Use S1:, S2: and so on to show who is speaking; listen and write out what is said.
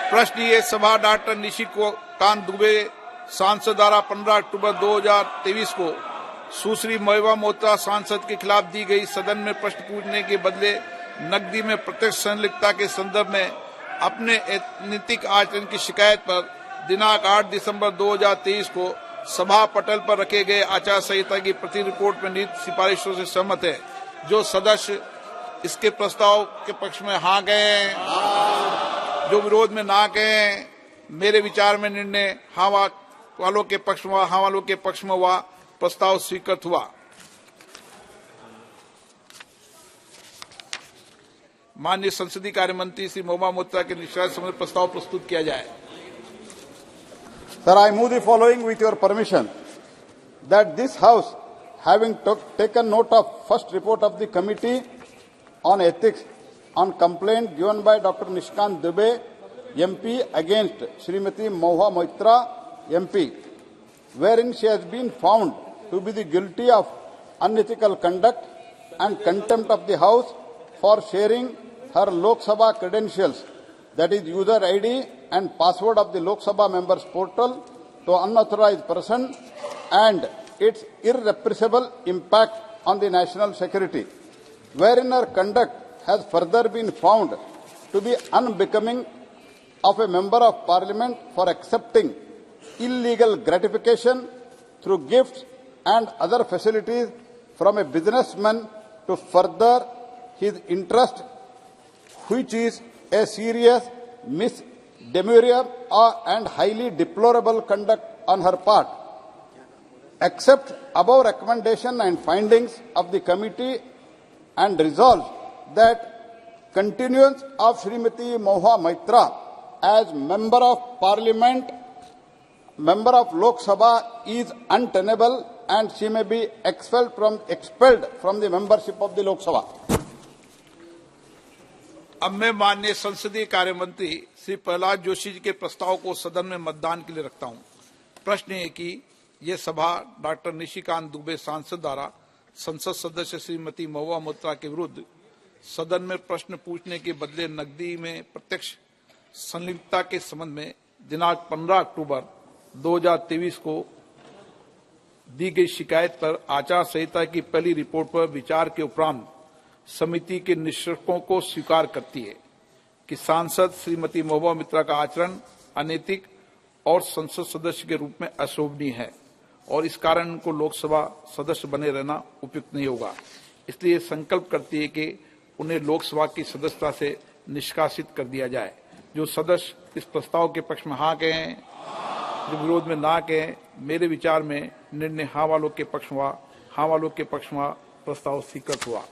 S1: प्रश्न ये सभा डॉक्टर निशिकांत दुबे सांसद द्वारा 15 अक्टूबर 2023 को सुश्री महबूबा मोइत्रा सांसद के खिलाफ दी गई सदन में प्रश्न पूछने के बदले नकदी में प्रत्यक्ष संलिप्तता के संदर्भ में अपने अनैतिक आचरण की शिकायत पर दिनांक 8 दिसंबर 2023 को सभा पटल पर रखे गए आचार संहिता की प्रति रिपोर्ट में निहित सिफारिशों से सहमत है। जो सदस्य इसके प्रस्ताव के पक्ष में हाँ गए, जो विरोध में ना गए, मेरे विचार में निर्णय हाँ वालों के पक्ष में हाँ वालों के पक्ष में हुआ, प्रस्ताव स्वीकृत हुआ। माननीय संसदीय कार्य मंत्री श्री महबूबा मोइत्रा के निष्कासन संबंधी प्रस्ताव प्रस्तुत किया जाए।
S2: Sir, I move the following with your permission, that this House, having taken note of first report of the Committee on Ethics on complaint given by Dr. Nishikant Dubey, MP, against Srimati Mahbooba Moitra, MP, wherein she has been found to be the guilty of unethical conduct and contempt of the House for sharing her Lok Sabha credentials, that is user ID and password of the Lok Sabha members portal, to unauthorized person, and its irrepressible impact on the national security, wherein her conduct has further been found to be unbecoming of a member of parliament for accepting illegal gratification through gifts and other facilities from a businessman to further his interest, which is a serious misdemeanor and highly deplorable conduct on her part. Accept above recommendation and findings of the committee and resolve that continuance of Srimati Mahbooba Moitra as Member of Parliament, Member of Lok Sabha is untenable and she may be expelled from the membership of the Lok Sabha.
S1: अब मैं माननीय संसदीय कार्य मंत्री श्री प्रहलाद जोशी जी के प्रस्ताव को सदन में मतदान के लिए रखता हूं। प्रश्न है कि यह सभा डॉक्टर निशिकांत दुबे सांसद द्वारा संसद सदस्य श्रीमती महबूबा मोइत्रा के विरुद्ध सदन में प्रश्न पूछने के बदले नकदी में प्रत्यक्ष संलिप्तता के संबंध में दिनांक 15 अक्टूबर 2023 को दी गई शिकायत पर आचार संहिता की पहली रिपोर्ट पर विचार के उपरांत समिति के निष्कर्षों को स्वीकार करती है कि सांसद श्रीमती महबूबा मोइत्रा का आचरण अनैतिक और संसद सदस्य के रूप में अशोभनीय है और इस कारण उनको लोकसभा सदस्य बने रहना उपयुक्त नहीं होगा। इसलिए संकल्प करती है कि उन्हें लोकसभा की सदस्यता से निष्कासित कर दिया जाए। जो सदस्य इस प्रस्ताव के पक्ष में हाँ कहे, जो विरोध में ना कहे, मेरे विचार में निर्णय हाँ वालों के पक्ष में हाँ वालों के पक्ष में प्रस्ताव स्वीकृत हुआ।